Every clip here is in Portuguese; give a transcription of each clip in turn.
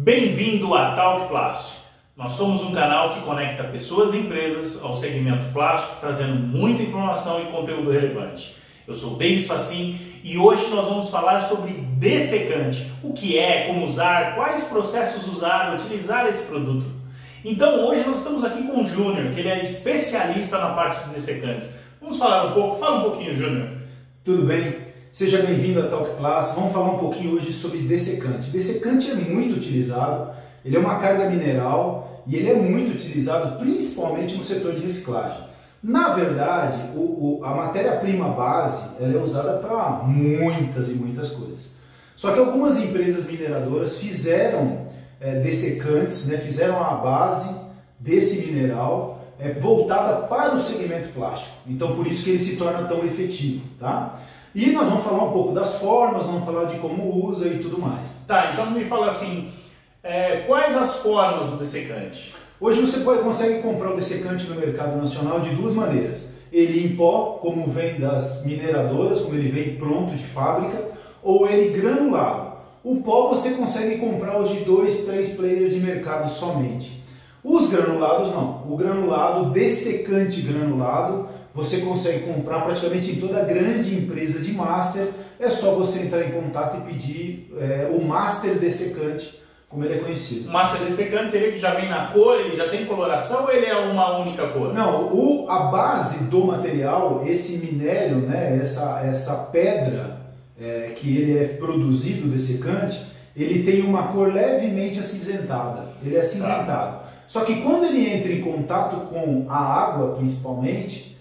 Bem-vindo a Talk Plast. Nós somos um canal que conecta pessoas e empresas ao segmento plástico, trazendo muita informação e conteúdo relevante. Eu sou Davis Facin e hoje nós vamos falar sobre dessecante. O que é, como usar, quais processos usar, utilizar esse produto. Então hoje nós estamos aqui com o Júnior, que ele é especialista na parte de dessecantes. Vamos falar um pouco? Fala um pouquinho, Júnior. Tudo bem? Seja bem-vindo a Talk Plus. Vamos falar um pouquinho hoje sobre dessecante. Dessecante é muito utilizado, ele é uma carga mineral e ele é muito utilizado principalmente no setor de reciclagem. Na verdade, a matéria-prima base ela é usada para muitas e muitas coisas. Só que algumas empresas mineradoras fizeram dessecantes, fizeram a base desse mineral voltada para o segmento plástico. Então, por isso que ele se torna tão efetivo, tá? E nós vamos falar um pouco das formas, vamos falar de como usa e tudo mais. Tá, então me fala assim, quais as formas do dessecante? Hoje você consegue comprar o dessecante no mercado nacional de duas maneiras. Ele em pó, como vem das mineradoras, como ele vem pronto de fábrica, ou ele granulado. O pó você consegue comprar os de 2, 3 players de mercado somente. Os granulados não. O granulado, dessecante granulado, você consegue comprar praticamente em toda grande empresa de master. É só você entrar em contato e pedir o master dessecante, como ele é conhecido. O master dessecante seria que já vem na cor, ele já tem coloração ou ele é uma única cor? Não, a base do material, esse minério, essa pedra que ele é produzido, dessecante, ele tem uma cor levemente acinzentada. Ele é acinzentado. Tá. Só que quando ele entra em contato com a água, principalmente,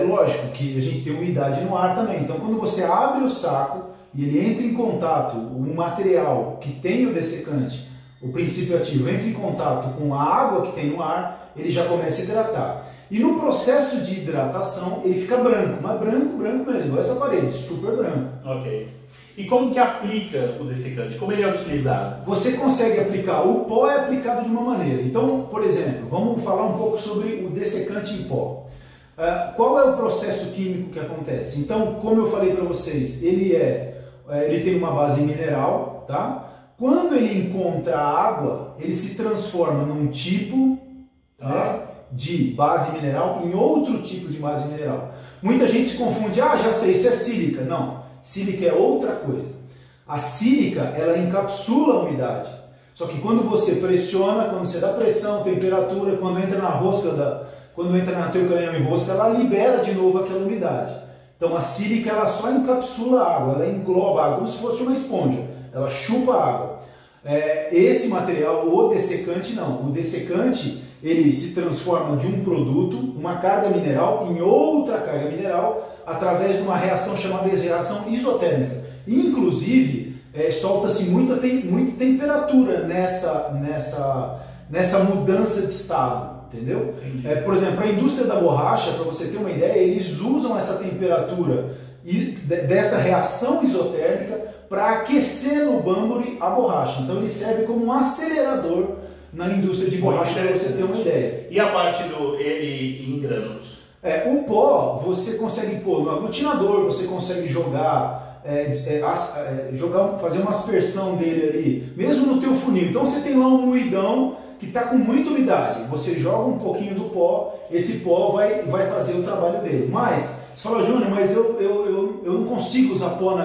lógico que a gente tem umidade no ar também. Então, quando você abre o saco e ele entra em contato, o material que tem o dessecante, o princípio ativo, entra em contato com a água que tem no ar, ele já começa a hidratar. E no processo de hidratação, ele fica branco, mas branco mesmo, igual essa parede, super branco. Ok. E como que aplica o dessecante? Como ele é utilizado? Você consegue aplicar, o pó é aplicado de uma maneira. Então, por exemplo, vamos falar um pouco sobre o dessecante em pó. Qual é o processo químico que acontece? Então, como eu falei para vocês, ele tem uma base mineral, tá? Quando ele encontra a água, ele se transforma num tipo de base mineral em outro tipo de base mineral. Muita gente se confunde, já sei, isso é sílica. Não, sílica é outra coisa. A sílica, ela encapsula a umidade. Só que quando você pressiona, quando você dá pressão, temperatura, quando entra na rosca quando entra na teu canhão em rosca, ela libera de novo aquela umidade. Então a sílica ela só encapsula a água, ela engloba a água como se fosse uma esponja, ela chupa a água. Esse material, o dessecante não. O dessecante ele se transforma de um produto, uma carga mineral, em outra carga mineral através de uma reação chamada reação isotérmica. Inclusive, solta-se muita temperatura nessa mudança de estado. Entendeu? Por exemplo, a indústria da borracha, para você ter uma ideia, eles usam essa temperatura dessa reação isotérmica para aquecer no bamburi a borracha. Então ele serve como um acelerador na indústria de borracha, para você ter uma ideia. E a parte ele em grânulos? O pó você consegue pôr no aglutinador, você consegue jogar, fazer uma aspersão dele ali, mesmo no teu funil. Então você tem lá um moidão que está com muita umidade, você joga um pouquinho do pó, esse pó vai fazer o trabalho dele. Mas, você fala, Júnior, mas eu não consigo usar pó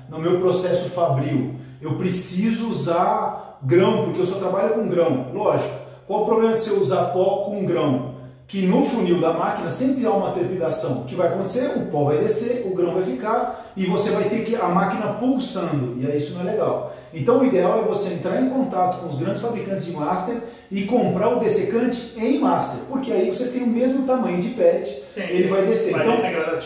no meu processo fabril, eu preciso usar grão, porque eu só trabalho com grão. Lógico, qual o problema de você usar pó com grão? Que no funil da máquina sempre há uma trepidação. O que vai acontecer? O pó vai descer, o grão vai ficar e você vai ter a máquina pulsando, e aí isso não é legal. Então o ideal é você entrar em contato com os grandes fabricantes de master e comprar o dessecante em master, porque aí você tem o mesmo tamanho de pellet, ele vai descer. Então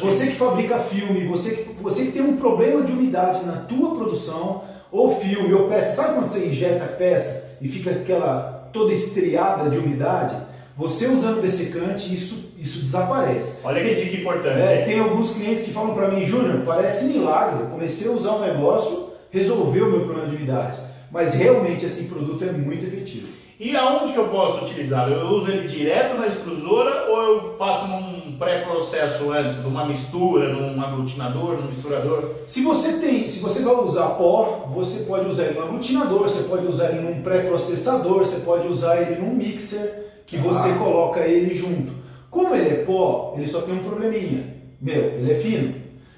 você que fabrica filme, você que tem um problema de umidade na tua produção, ou filme, ou peça, sabe quando você injeta a peça e fica aquela toda estriada de umidade? Você usando dessecante, isso desaparece. Olha que dica importante. Tem alguns clientes que falam para mim, Júnior, parece milagre, eu comecei a usar um negócio, resolveu o meu problema de umidade. Mas realmente esse produto é muito efetivo. E aonde que eu posso utilizá-lo? Eu uso ele direto na extrusora ou eu passo num pré-processo antes, numa mistura, num aglutinador, num misturador? Se você vai usar pó, você pode usar ele no aglutinador, você pode usar ele num pré-processador, você pode usar ele num mixer, que você coloca ele junto. Como ele é pó, ele só tem um probleminha. Ele é fino.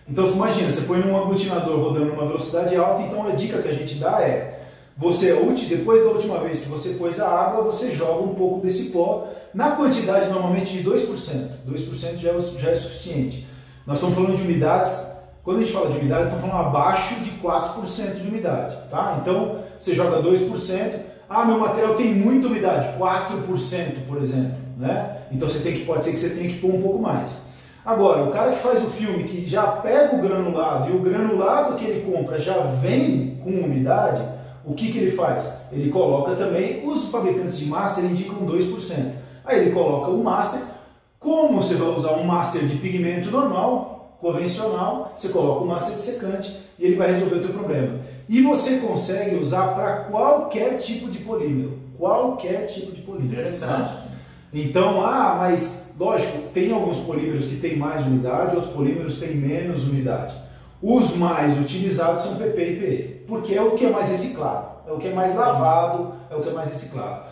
Então você imagina, você põe num aglutinador rodando numa velocidade alta, então a dica que a gente dá é, depois da última vez que você pôs a água, você joga um pouco desse pó, na quantidade normalmente de 2%. 2% já é suficiente. Nós estamos falando de umidades, quando a gente fala de umidade, estamos falando abaixo de 4% de umidade. Tá? Então você joga 2%, meu material tem muita umidade, 4%, por exemplo. Né? Então pode ser que você tenha que pôr um pouco mais. Agora, o cara que faz o filme, que já pega o granulado, e o granulado que ele compra já vem com umidade, o que ele faz? Ele coloca também, os fabricantes de master indicam 2%. Aí ele coloca o master, como você vai usar um master de pigmento normal, convencional, você coloca o master de secante e ele vai resolver o teu problema. E você consegue usar para qualquer tipo de polímero. Qualquer tipo de polímero. Interessante. Tá? Então, mas lógico, tem alguns polímeros que têm mais umidade, outros polímeros têm menos umidade. Os mais utilizados são PP e PE, porque é o que é mais reciclado, é o que é mais lavado, é o que é mais reciclado.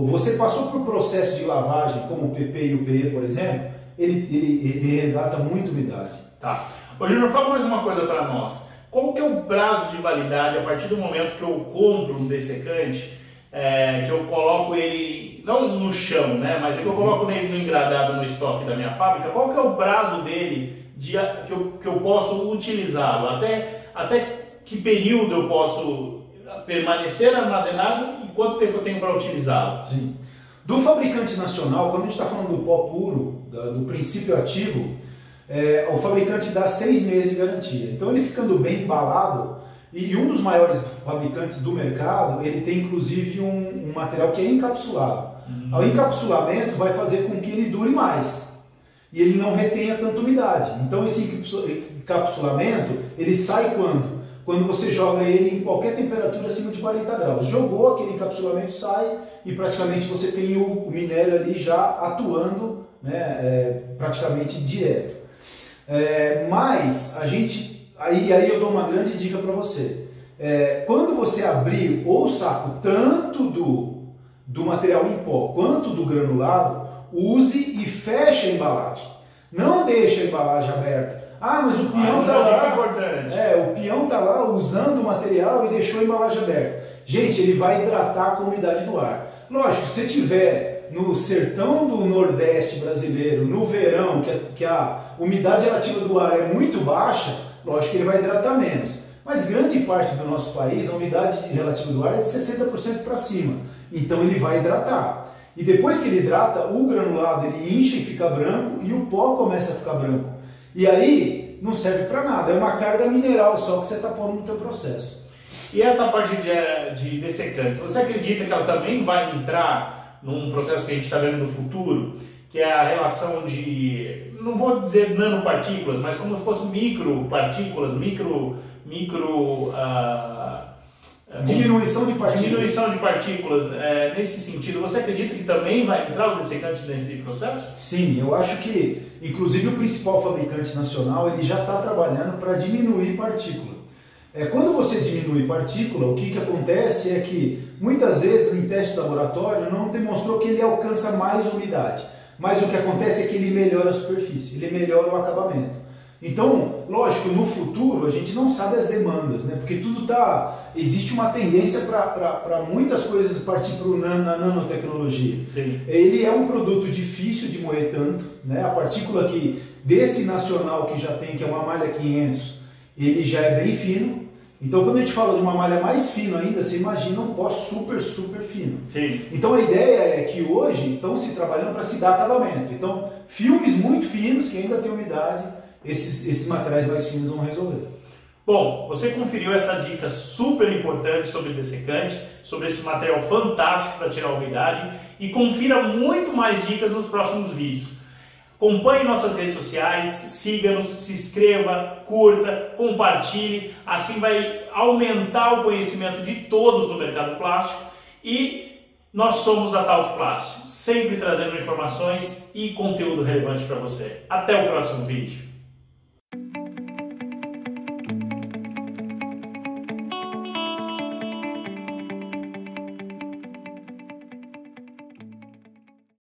Você passou por processo de lavagem, como o PP e o PE, por exemplo, ele resgata muita umidade. Tá. Ô Júnior, fala mais uma coisa para nós. Qual que é o prazo de validade a partir do momento que eu compro um dessecante, que eu coloco ele, não no chão, né, mas que eu coloco ele no engradado no estoque da minha fábrica? Qual que é o prazo dele que eu posso utilizá-lo? Até que período eu posso permanecer armazenado e quanto tempo eu tenho para utilizá-lo? Sim. Do fabricante nacional, quando a gente está falando do pó puro, do princípio ativo, o fabricante dá 6 meses de garantia. Então ele ficando bem embalado, e um dos maiores fabricantes do mercado, ele tem inclusive um material que é encapsulado. O encapsulamento vai fazer com que ele dure mais. E ele não retenha tanta umidade. Então esse encapsulamento, ele sai quando? Quando você joga ele em qualquer temperatura acima de 40 graus. Jogou, aquele encapsulamento sai e praticamente você tem o minério ali já atuando, né, praticamente direto. Mas a gente, aí eu dou uma grande dica para você. Quando você abrir o saco tanto do material em pó quanto do granulado, use e feche a embalagem. Não deixe a embalagem aberta. Mas o peão está lá. O peão está lá usando o material e deixou a embalagem aberta. Gente, ele vai hidratar com a umidade do ar. Lógico, se você tiver no sertão do Nordeste brasileiro, no verão, que a umidade relativa do ar é muito baixa, lógico que ele vai hidratar menos. Mas grande parte do nosso país, a umidade relativa do ar é de 60% para cima. Então ele vai hidratar. E depois que ele hidrata, o granulado ele incha e fica branco e o pó começa a ficar branco. E aí não serve para nada, é uma carga mineral só que você está pondo no teu processo. E essa parte de dessecantes, você acredita que ela também vai entrar num processo que a gente está vendo no futuro, que é a relação de, não vou dizer nanopartículas, mas como se fossem micropartículas, diminuição de partículas. Diminuição de partículas, nesse sentido, você acredita que também vai entrar o dessecante nesse processo? Sim, eu acho que, inclusive o principal fabricante nacional, ele já está trabalhando para diminuir partícula. Quando você diminui partícula, o que acontece é que, muitas vezes, em teste de laboratório, não demonstrou que ele alcança mais umidade. Mas o que acontece é que ele melhora a superfície, ele melhora o acabamento. Então, lógico, no futuro a gente não sabe as demandas, né? Porque existe uma tendência para muitas coisas partir para a nanotecnologia. Sim. Ele é um produto difícil de moer tanto, né? A partícula desse nacional que já tem, que é uma malha 500, ele já é bem fino. Então, quando a gente fala de uma malha mais fina ainda, você imagina um pó super, super fino. Sim. Então, a ideia é que hoje estão se trabalhando para se dar acabamento. Então, filmes muito finos, que ainda tem umidade, esses materiais mais finos vão resolver. Bom, você conferiu essa dica super importante sobre dessecante, sobre esse material fantástico para tirar a umidade, e confira muito mais dicas nos próximos vídeos. Acompanhe nossas redes sociais, siga-nos, se inscreva, curta, compartilhe, assim vai aumentar o conhecimento de todos no mercado plástico e Nós somos a Talk Plástico, sempre trazendo informações e conteúdo relevante para você. Até o próximo vídeo.